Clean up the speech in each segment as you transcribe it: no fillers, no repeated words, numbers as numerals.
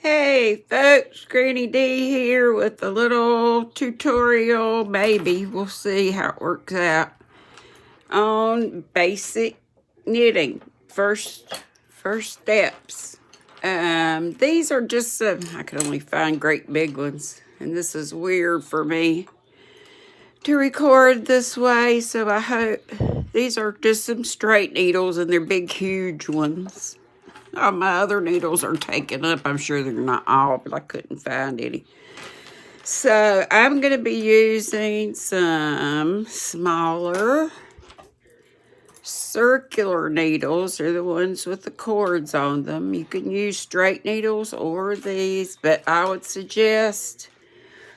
Hey folks, GrannyDee here with a little tutorial, maybe, we'll see how it works out, on basic knitting. First steps. These are just some, I can only find great big ones, and this is weird for me to record this way, so I hope these are just some straight needles and they're big huge ones. All my other needles are taken up. I'm sure they're not all, but I couldn't find any. So I'm going to be using some smaller circular needles. They're the ones with the cords on them. You can use straight needles or these, but I would suggest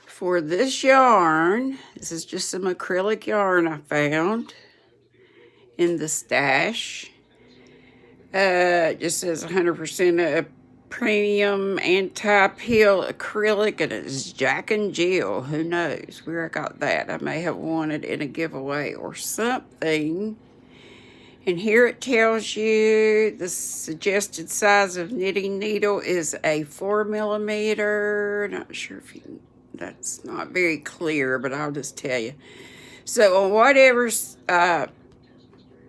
for this yarn, this is just some acrylic yarn I found in the stash. It just says 100% premium anti-peel acrylic, and it's Jack and Jill. Who knows where I got that? I may have won it in a giveaway or something. And here it tells you the suggested size of knitting needle is a 4mm. Not sure if you, that's not very clear, but I'll just tell you. So on whatever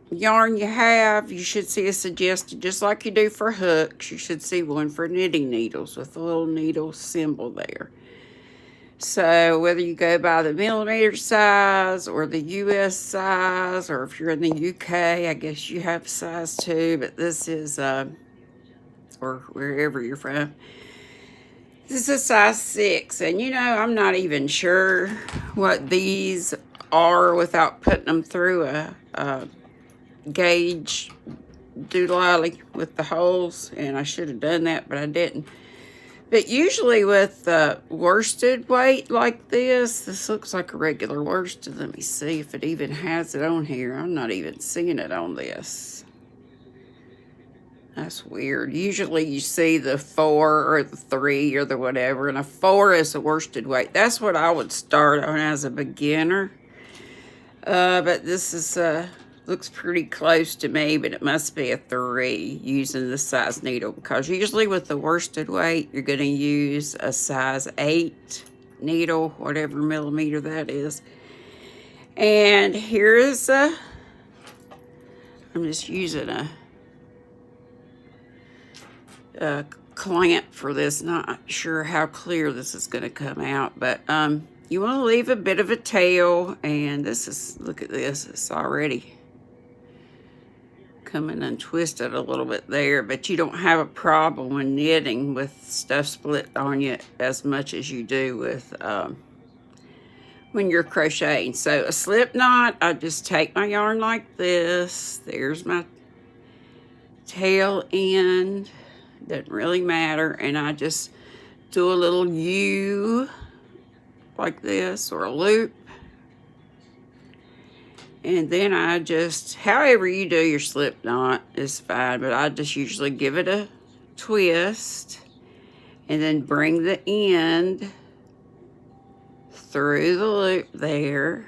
yarn you have, you should see a suggested, just like you do for hooks, you should see one for knitting needles with a little needle symbol there. So whether you go by the millimeter size or the US size, or if you're in the UK, I guess you have size 2, but this is, or wherever you're from, this is a size 6. And you know, I'm not even sure what these are without putting them through a gauge doodle with the holes, and I should have done that, but I didn't. But usually with worsted weight like this looks like a regular worsted. Let me see if it even has it on here. I'm not even seeing it on this. That's weird. Usually you see the 4 or the 3 or the whatever, and a 4 is a worsted weight. That's what I would start on as a beginner. But this is looks pretty close to me, but it must be a 3 using the size needle, because usually with the worsted weight, you're going to use a size 8 needle, whatever millimeter that is. And here's I'm just using a clamp for this. Not sure how clear this is going to come out, but you want to leave a bit of a tail, and this is, look at this, it's already coming untwisted a little bit there, but you don't have a problem when knitting with stuff split on you as much as you do with when you're crocheting. So a slip knot, I just take my yarn like this. There's my tail end, doesn't really matter, and I just do a little U like this, or a loop. And then I just, however you do your slip knot is fine, but I just usually give it a twist and then bring the end through the loop there.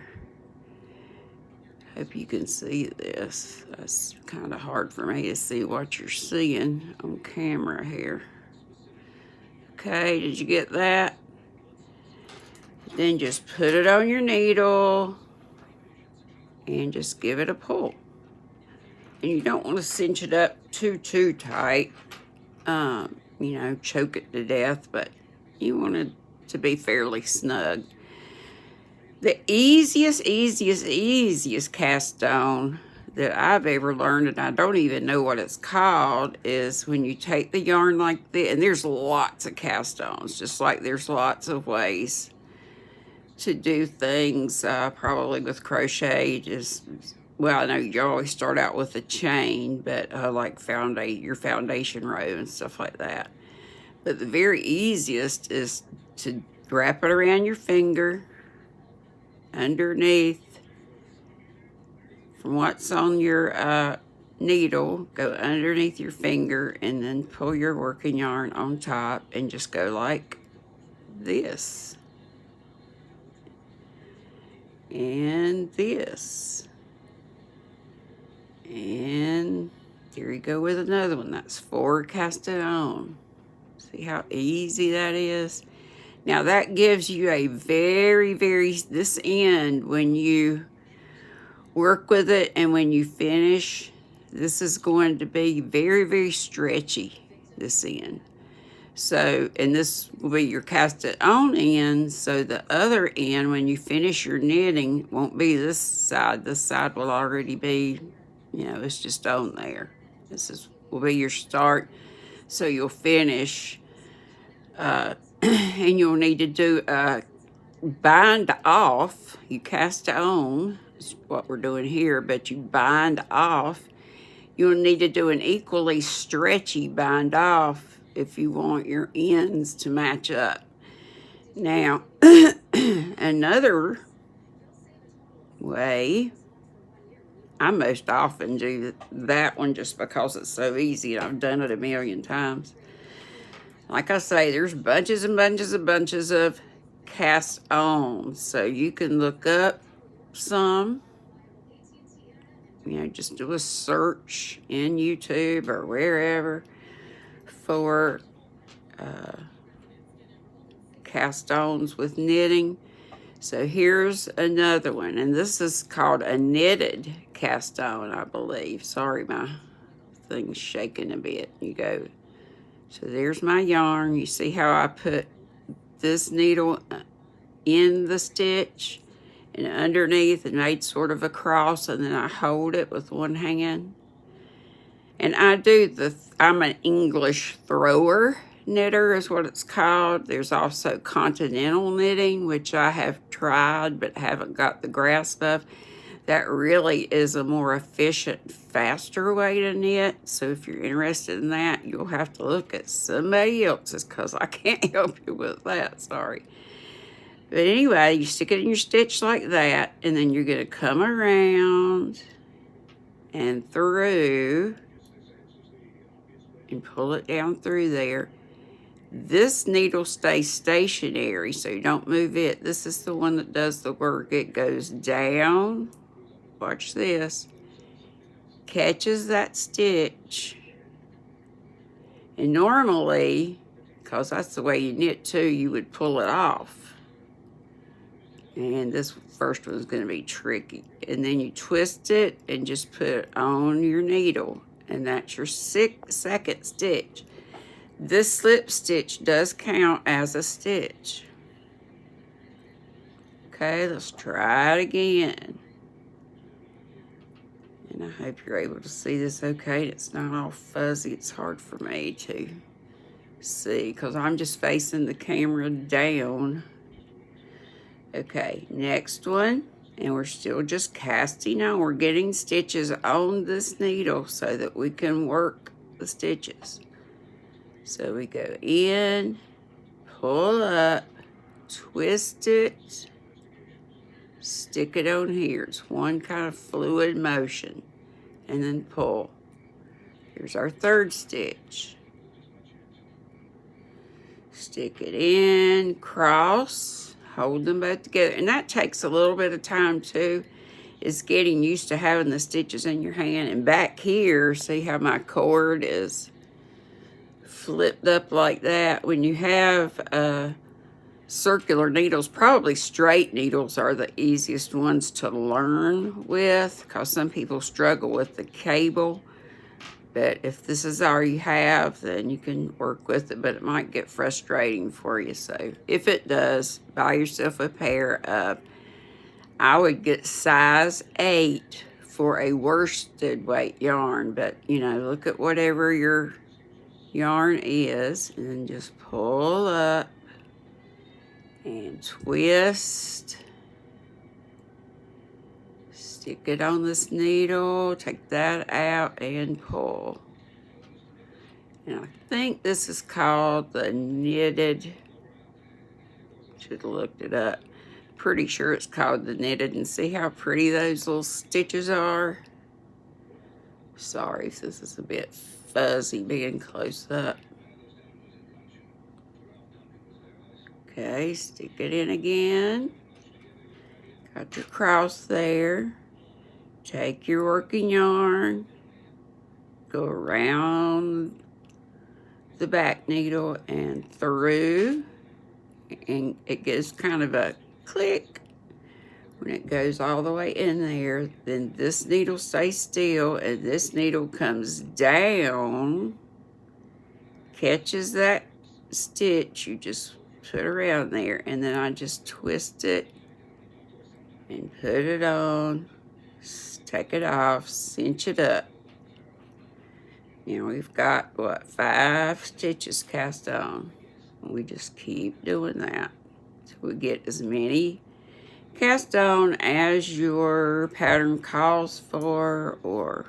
Hope you can see this. That's kind of hard for me to see what you're seeing on camera here. Okay, did you get that? Then just put it on your needle and just give it a pull. And you don't want to cinch it up too tight, you know, choke it to death, but you want it to be fairly snug. The easiest cast on that I've ever learned, and I don't even know what it's called, is when you take the yarn like this, and there's lots of cast ons, just like there's lots of ways to do things, probably with crochet. Just, well, I know you always start out with a chain, but like your foundation row and stuff like that. But the very easiest is to wrap it around your finger, underneath, from what's on your needle, go underneath your finger, and then pull your working yarn on top and just go like this. And this, and here you go with another one. That's 4 casted on. See how easy that is? Now that gives you a very, this end, when you work with it and when you finish, this is going to be very stretchy, this end. So, and this will be your cast it on end, so the other end, when you finish your knitting, won't be this side. This side will already be, it's just on there. Will be your start, so you'll finish, and you'll need to do a bind off. You cast on, is what we're doing here, but you bind off. You'll need to do an equally stretchy bind off if you want your ends to match up. Now, another way, I most often do that one just because it's so easy and I've done it a million times. Like I say, there's bunches and bunches of cast on, so you can look up some. Just do a search in YouTube or wherever for cast-ons with knitting. So here's another one, and this is called a knitted cast-on, I believe. Sorry, my thing's shaking a bit. You go. So there's my yarn. You see how I put this needle in the stitch and underneath and made sort of a cross, and then I hold it with one hand. And I'm an English thrower knitter is what it's called. There's also continental knitting, which I have tried but haven't got the grasp of. That really is a more efficient, faster way to knit. So if you're interested in that, you'll have to look at somebody else's, because I can't help you with that, sorry. But anyway, you stick it in your stitch like that, and then you're going to come around and through and pull it down through there. This needle stays stationary, so you don't move it. This is the one that does the work. It goes down, watch this, catches that stitch, and normally, because that's the way you knit too, you would pull it off. And this first one's going to be tricky. And then you twist it and just put it on your needle, and that's your second stitch. This slip stitch does count as a stitch. Okay, let's try it again. And I hope you're able to see this okay. It's not all fuzzy. It's hard for me to see because I'm just facing the camera down. Okay, next one. And we're still just casting on. We're getting stitches on this needle so that we can work the stitches. So we go in, pull up, twist it, stick it on here. It's one kind of fluid motion, and then pull. Here's our third stitch. Stick it in, cross, hold them both together. And that takes a little bit of time too. It's getting used to having the stitches in your hand. And back here, see how my cord is flipped up like that? When you have circular needles, probably straight needles are the easiest ones to learn with, because some people struggle with the cable. But if this is all you have, then you can work with it, but it might get frustrating for you. So if it does, buy yourself a pair of, I would get size 8 for a worsted weight yarn, but look at whatever your yarn is, and then just pull up and twist. Stick it on this needle, take that out and pull. And I think this is called the knitted, should have looked it up. Pretty sure it's called the knitted, and see how pretty those little stitches are? Sorry if this is a bit fuzzy being close up. Okay, stick it in again. Got your cross there. Take your working yarn, go around the back needle and through, and it gives kind of a click when it goes all the way in there. Then this needle stays still, and this needle comes down, catches that stitch you just put around there, and then I just twist it and put it on, take it off, cinch it up. Now we've got, what, 5 stitches cast on. We just keep doing that till we get as many cast on as your pattern calls for, or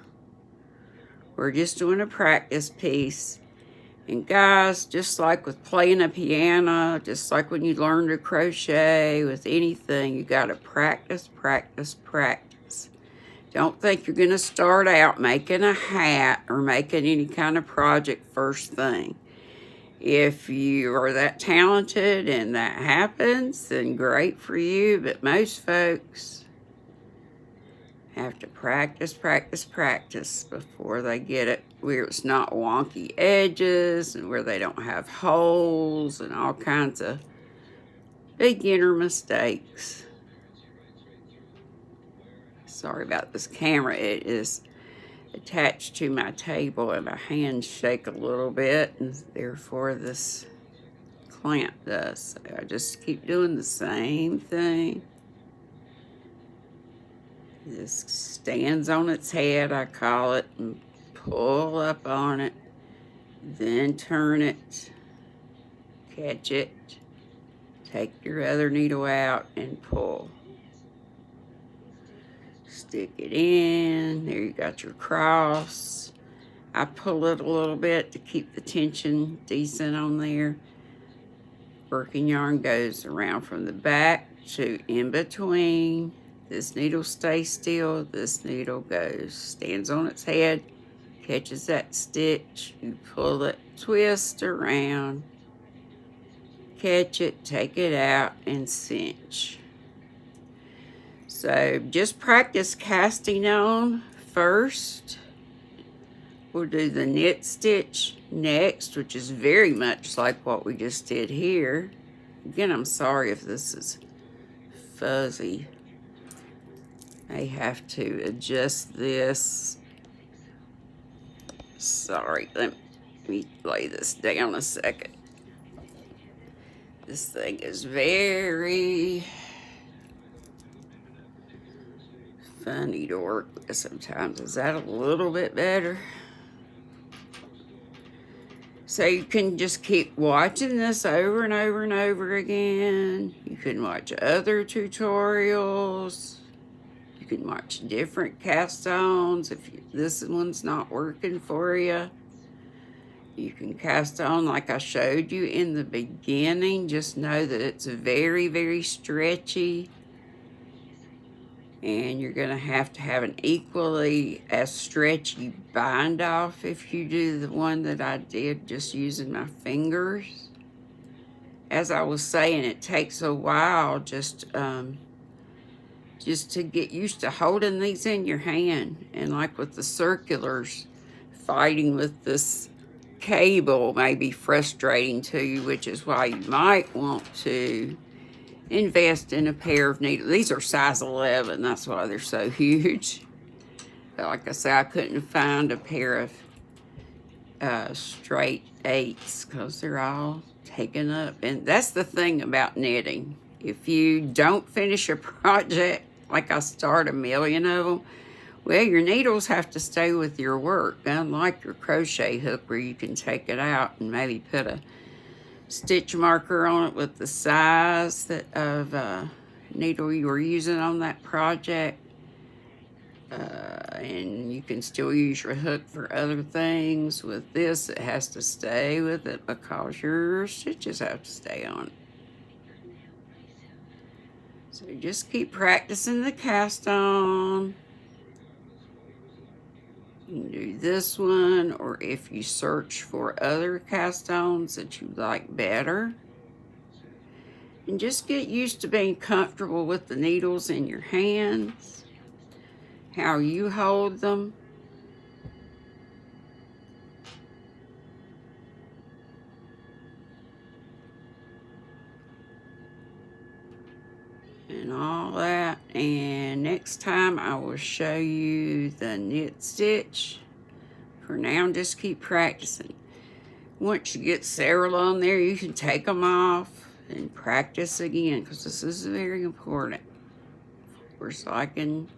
we're just doing a practice piece. And guys, just like with playing a piano, just like when you learn to crochet, with anything, you got to practice, practice, practice. Don't think you're going to start out making a hat or making any kind of project first thing. If you are that talented and that happens, then great for you. But most folks have to practice, practice, practice before they get it where it's not wonky edges and where they don't have holes and all kinds of beginner mistakes. Sorry about this camera. It is attached to my table and my hands shake a little bit, and therefore this clamp does. So I just keep doing the same thing. This stands on its head, I call it, and pull up on it, then turn it, catch it, take your other needle out and pull. Stick it in. There you got your cross. I pull it a little bit to keep the tension decent on there. Working yarn goes around from the back to in between. This needle stays still. This needle goes, stands on its head, catches that stitch. You pull it, twist around, catch it, take it out, and cinch. So just practice casting on first. We'll do the knit stitch next, which is very much like what we just did here. Again, I'm sorry if this is fuzzy. I have to adjust this. Sorry, let me lay this down a second. This thing is very funny to work with sometimes. Is that a little bit better? So you can just keep watching this over and over and over again. You can watch other tutorials. You can watch different cast-ons if this one's not working for you. You can cast on like I showed you in the beginning. Just know that it's very, very stretchy. And you're going to have an equally as stretchy bind off if you do the one that I did just using my fingers. As I was saying, it takes a while just to get used to holding these in your hand. And like with the circulars, fighting with this cable may be frustrating to you, which is why you might want to invest in a pair of needles. These are size 11, that's why they're so huge. But like I said, I couldn't find a pair of straight 8s because they're all taken up. And that's the thing about knitting. If you don't finish a project, like I start a million of them, well, your needles have to stay with your work, unlike your crochet hook where you can take it out and maybe put a stitch marker on it with the size of needle you were using on that project. And you can still use your hook for other things. With this, it has to stay with it because your stitches have to stay on it. So just keep practicing the cast on. You can do this one, or if you search for other cast-ons that you like better. And just get used to being comfortable with the needles in your hands, how you hold them. and all that. And next time I will show you the knit stitch. For now, just keep practicing. Once you get several on there, you can take them off and practice again, because this is very important. Of course, like in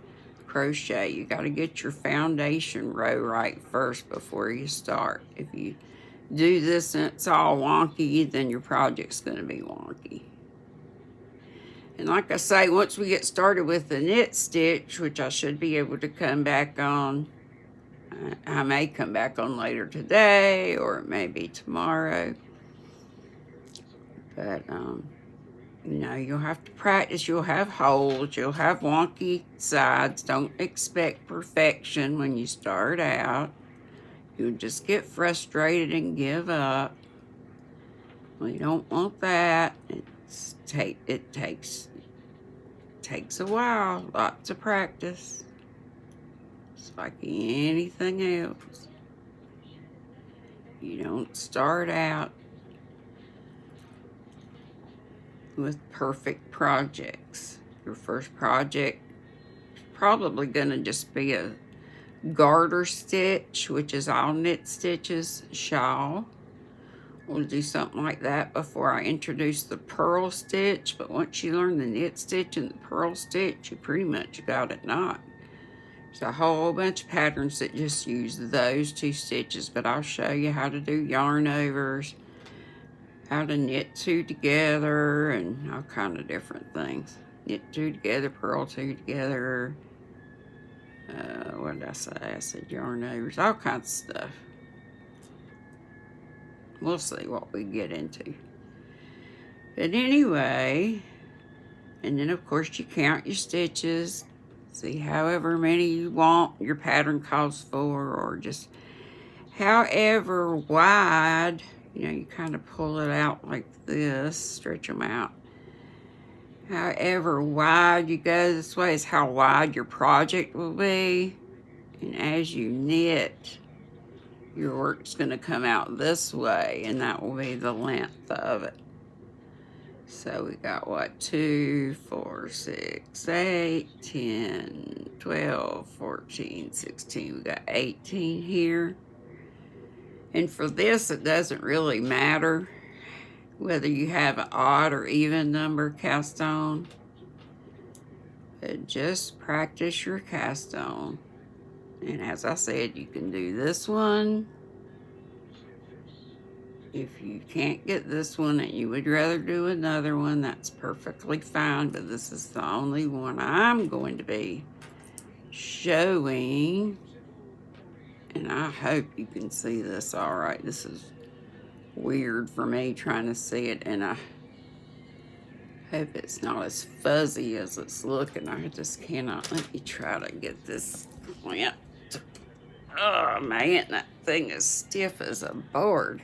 crochet, you got to get your foundation row right first before you start. If you do this and it's all wonky, then your project's going to be wonky. And like I say, once we get started with the knit stitch, which I should be able to come back on, I may come back on later today or maybe tomorrow. But, you know, you'll have to practice. You'll have holes. You'll have wonky sides. Don't expect perfection when you start out. You'll just get frustrated and give up. We don't want that. It takes a while, lots of practice. It's like anything else. You don't start out with perfect projects. Your first project is probably going to just be a garter stitch, which is all knit stitches, shawl. We'll do something like that before I introduce the purl stitch. But once you learn the knit stitch and the purl stitch, you pretty much got it knocked. There's a whole bunch of patterns that just use those two stitches, but I'll show you how to do yarn overs, how to knit two together, and all kind of different things. Knit two together, purl two together. What did I say? I said yarn overs, all kinds of stuff. We'll see what we get into. But anyway, and then of course you count your stitches. See however many you want your pattern calls for, or just however wide. You know, you kind of pull it out like this, stretch them out. However wide you go this way is how wide your project will be. And as you knit, your work's going to come out this way, and that will be the length of it. So we got what? 2, 4, 6, 8, 10, 12, 14, 16. We got 18 here. And for this, it doesn't really matter whether you have an odd or even number cast on. But just practice your cast on. And as I said, you can do this one. If you can't get this one and you would rather do another one, that's perfectly fine. But this is the only one I'm going to be showing. And I hope you can see this all right. This is weird for me trying to see it, and I hope it's not as fuzzy as it's looking. I just cannot. Let me try to get this plant. Oh man, that thing is stiff as a board.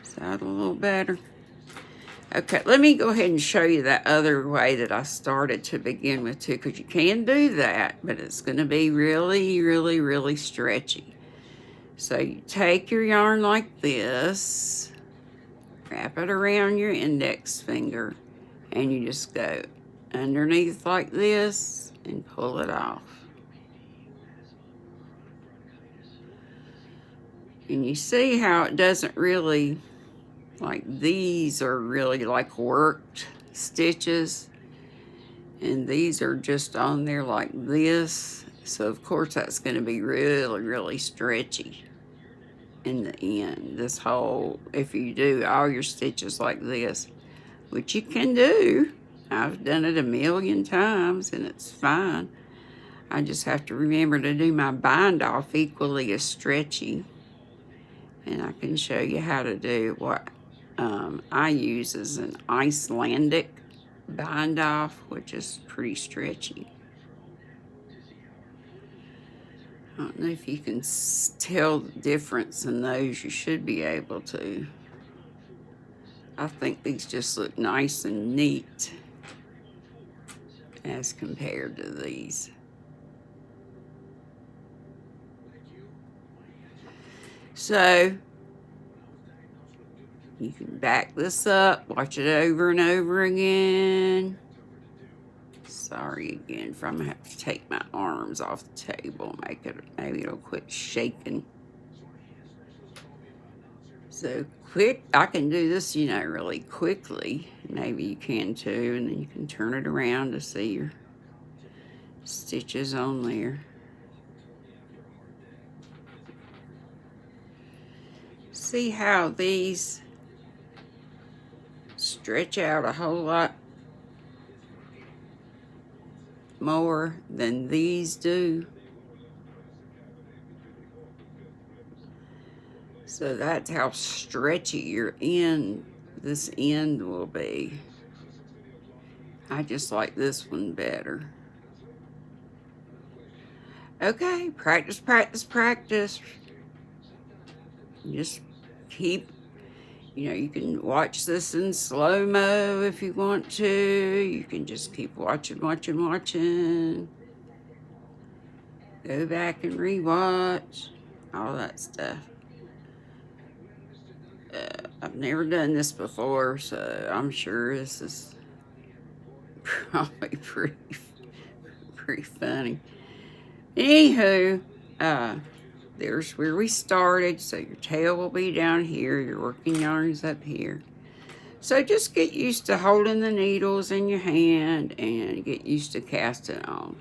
Is that a little better? Okay, let me go ahead and show you that other way that I started to begin with too, because you can do that, but it's going to be really, really, really stretchy. So you take your yarn like this, wrap it around your index finger, and you just go underneath like this and pull it off. And you see how it doesn't really, like these are really like worked stitches, and these are just on there like this. So of course that's going to be really, really stretchy in the end. This whole, if you do all your stitches like this, which you can do, I've done it a million times and it's fine. I just have to remember to do my bind off equally as stretchy. And I can show you how to do what I use as an Icelandic bind off, which is pretty stretchy. I don't know if you can tell the difference in those. You should be able to. I think these just look nice and neat as compared to these. So you can back this up, watch it over and over again. Sorry again if I'm gonna have to take my arms off the table, maybe it'll quit shaking. So quick, I can do this, you know, really quickly. Maybe you can too, and then you can turn it around to see your stitches on there. See how these stretch out a whole lot more than these do. So that's how stretchy this end will be. I just like this one better. Okay, practice, practice, practice. Just keep, you know, you can watch this in slow-mo if you want to. You can just keep watching, watching, watching. Go back and rewatch, all that stuff. I've never done this before, so I'm sure this is probably pretty funny. Anywho, there's where we started. So your tail will be down here, your working yarn's up here. So just get used to holding the needles in your hand and get used to casting on.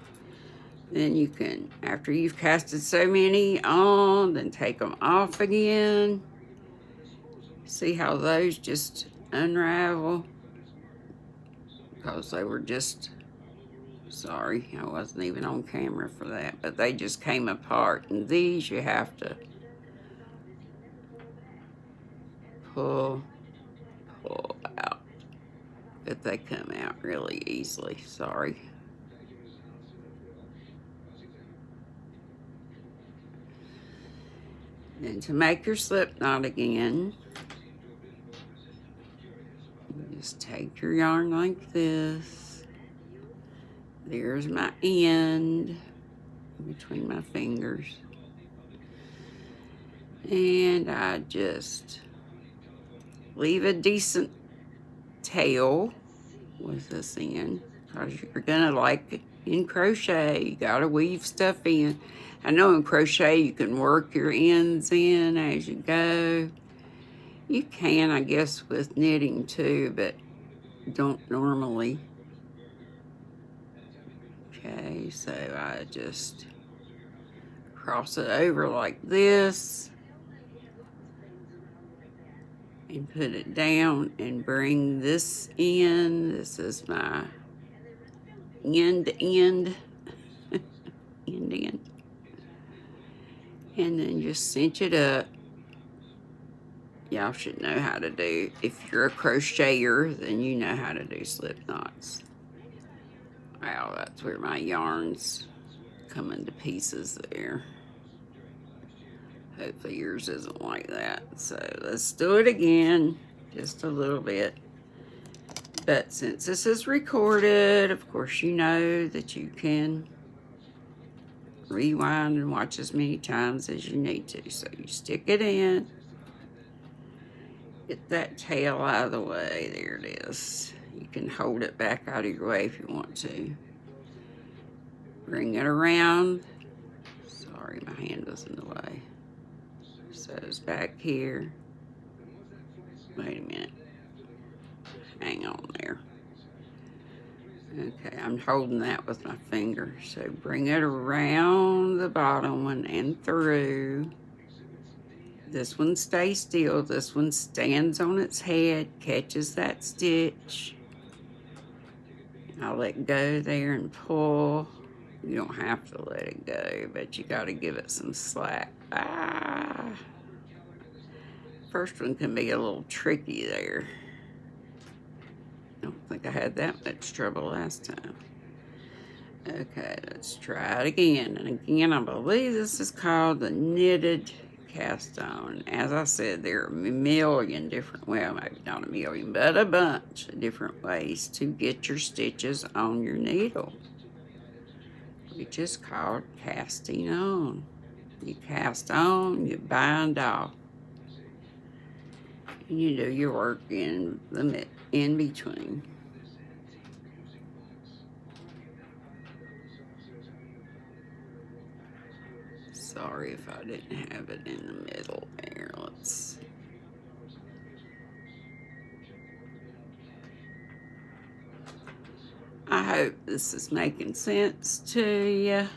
Then you can, after you've casted so many on, then take them off again. See how those just unravel? Because they were just, sorry, I wasn't even on camera for that, but they just came apart. And these you have to pull out. But they come out really easily, sorry. And to make your slip knot again, you just take your yarn like this. There's my end between my fingers. And I just leave a decent tail with this end, because you're gonna, like in crochet, you gotta weave stuff in. I know in crochet you can work your ends in as you go. You can, I guess, with knitting too, but don't normally. Okay, so I just cross it over like this and put it down and bring this in. This is my end. End. And then just cinch it up. Y'all should know how to do, if you're a crocheter, then you know how to do slip knots. Wow, that's where my yarn's coming to pieces there. Hopefully yours isn't like that. So let's do it again, just a little bit. But since this is recorded, of course you know that you can rewind and watch as many times as you need to. So you stick it in, get that tail out of the way. There it is. You can hold it back out of your way if you want to. Bring it around. Sorry, my hand was in the way. So it's back here. Wait a minute. Hang on there. Okay, I'm holding that with my finger. So bring it around the bottom one and through. This one stays still. This one stands on its head, catches that stitch. I'll let go there and pull. You don't have to let it go, but you got to give it some slack. First one can be a little tricky there. I don't think I had that much trouble last time. Okay, let's try it again. And again, I believe this is called the knitted cast on. As I said, there are a million different, well, maybe not a million, but a bunch of different ways to get your stitches on your needle, which is called casting on. You cast on, you bind off, and you do your work in between. sorry if I didn't have it in the middle there. Let's. I hope this is making sense to you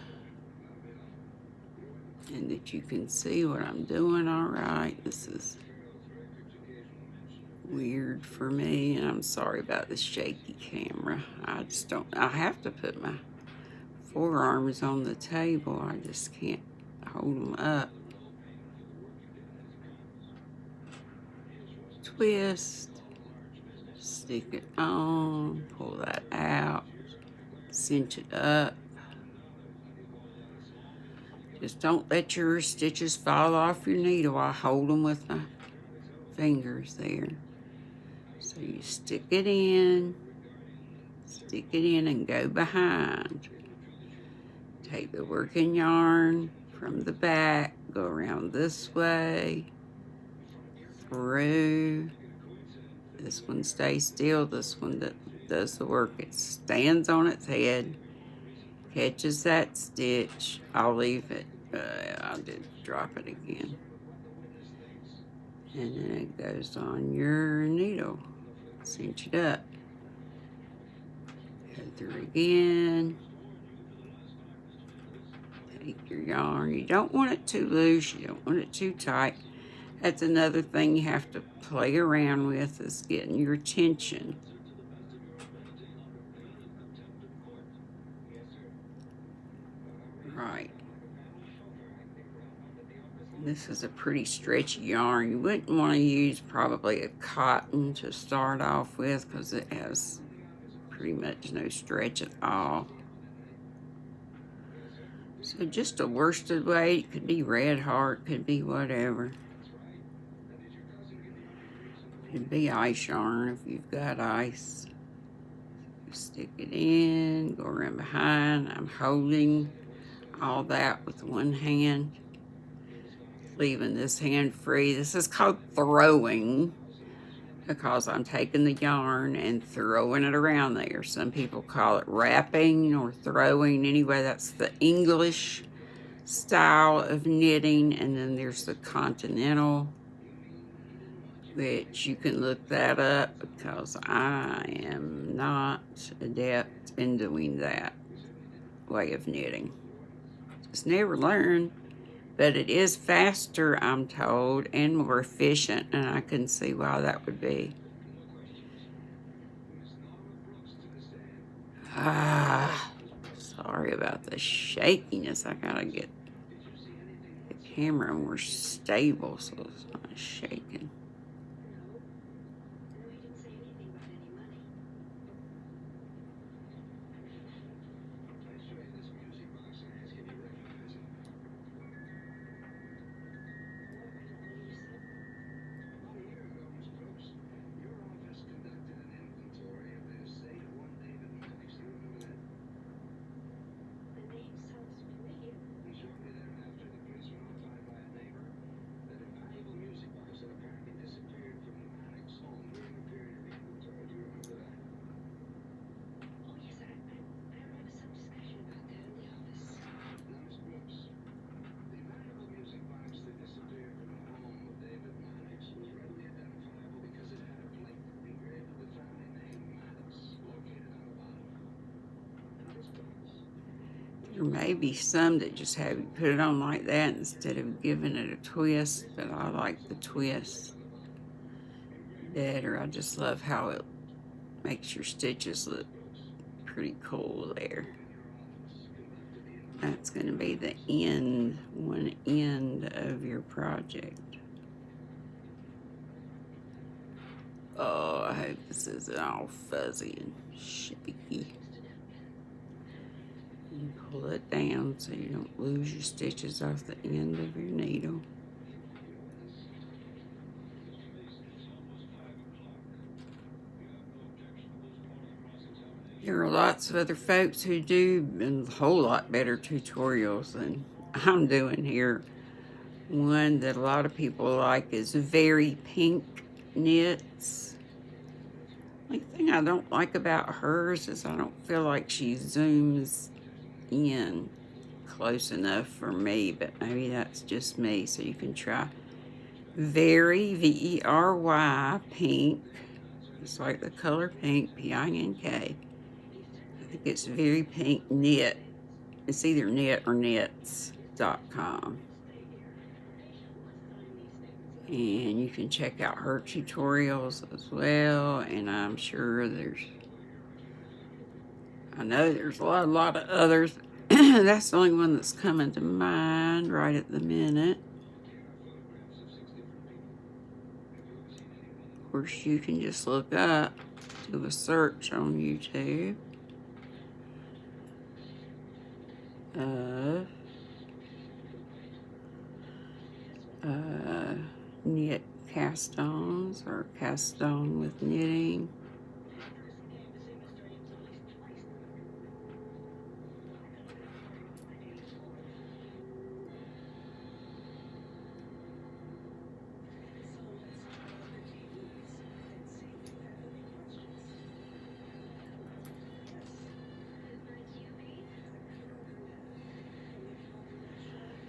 and that you can see what I'm doing all right. This is weird for me, and I'm sorry about the shaky camera. I just don't, I have to put my forearms on the table. I just can't hold them up. Twist, stick it on, pull that out, cinch it up. Just don't let your stitches fall off your needle. I hold them with my fingers there. So you stick it in and go behind. Take the working yarn from the back, go around this way, through. This one stays still, this one that does the work. It stands on its head, catches that stitch. I'll leave it, I did drop it again. And then it goes on your needle. Cinch it up. Go through again. Take your yarn. You don't want it too loose, you don't want it too tight. That's another thing you have to play around with, is getting your tension. Right. This is a pretty stretchy yarn. You wouldn't want to use probably a cotton to start off with, because it has pretty much no stretch at all. So just a worsted weight. It could be red heart, could be whatever. Could be ice yarn if you've got ice. Stick it in, go around behind. I'm holding all that with one hand, leaving this hand free. This is called throwing, because I'm taking the yarn and throwing it around there. Some people call it wrapping or throwing. Anyway, that's the English style of knitting. And then there's the continental, which you can look that up, because I am not adept in doing that way of knitting. Just never learned. But it is faster, I'm told, and more efficient, and I can see why that would be. Sorry about the shakiness. I gotta get the camera more stable so it's not shaking. There may be some that just have you put it on like that instead of giving it a twist, but I like the twist better. I just love how it makes your stitches look pretty cool there. That's going to be the end, one end of your project. Oh, I hope this isn't all fuzzy and shaky. And pull it down so you don't lose your stitches off the end of your needle. There are lots of other folks who do a whole lot better tutorials than I'm doing here. One that a lot of people like is Very Pink Knits. The only thing I don't like about hers is I don't feel like she zooms in. close enough for me, but maybe that's just me. So you can try Very, V-E-R-Y, pink. It's like the color pink, P-I-N-K. I think it's Very Pink Knit. It's either knit or knits.com. And you can check out her tutorials as well. And I'm sure I know there's a lot of others. That's the only one that's coming to mind right at the minute. Of course, you can just look up, do a search on YouTube of knit cast-ons or cast-on with knitting.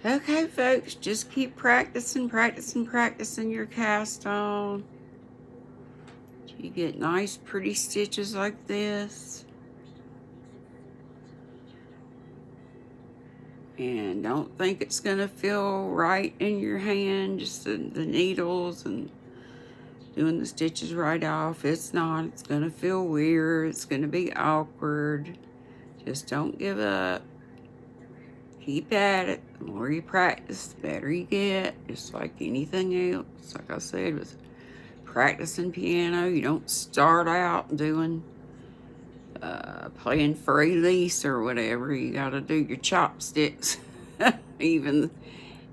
Okay, folks, just keep practicing your cast on. You get nice, pretty stitches like this. And don't think it's going to feel right in your hand, just the needles and doing the stitches right off. It's not. It's going to feel weird. It's going to be awkward. Just don't give up. Keep at it. The more you practice, the better you get. Just like anything else. Like I said, with practicing piano, you don't start out doing playing for Elise or whatever. You got to do your chopsticks. even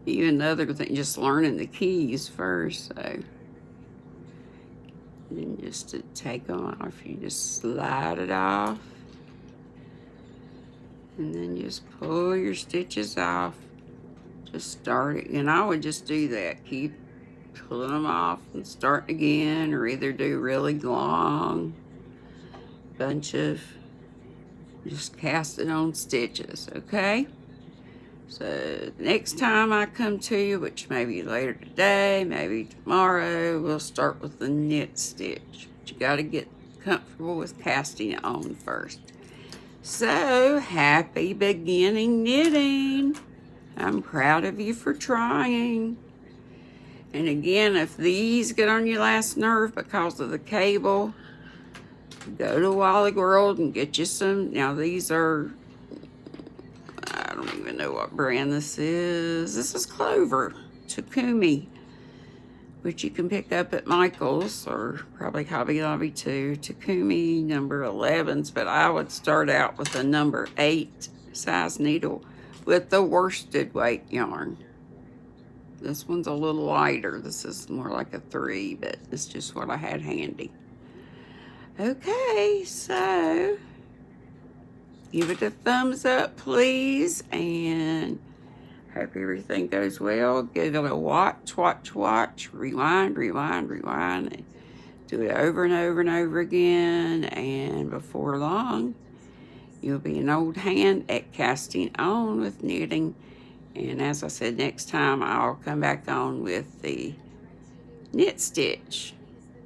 the other thing, just learning the keys first. So then just to take them off, you just slide it off. And then just pull your stitches off. Just start it. And I would just do that. Keep pulling them off and start again, or either do really long bunch of just casting on stitches, okay? So next time I come to you, which may be later today, maybe tomorrow, we'll start with the knit stitch. But you got to get comfortable with casting it on first. So, happy beginning knitting. I'm proud of you for trying. And again, if these get on your last nerve because of the cable, go to Wally World and get you some. Now, these are, I don't even know what brand this is. This is Clover, Takumi, which you can pick up at Michael's or probably Hobby Lobby too. Takumi number 11s, but I would start out with a number 8 size needle with the worsted weight yarn. This one's a little lighter. This is more like a 3, but it's just what I had handy. Okay, so give it a thumbs up, please, and hope everything goes well. Give it a watch, rewind, and do it over and over and over again. And before long, you'll be an old hand at casting on with knitting. And as I said, next time I'll come back on with the knit stitch.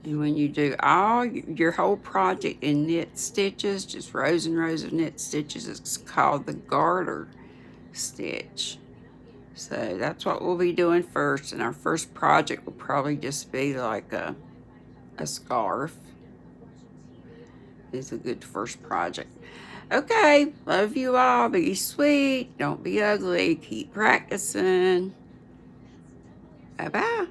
And when you do all your whole project in knit stitches, just rows and rows of knit stitches, it's called the garter stitch. So that's what we'll be doing first, and our first project will probably just be like a scarf. It's a good first project. Okay, love you all. Be sweet. Don't be ugly. Keep practicing. Bye-bye.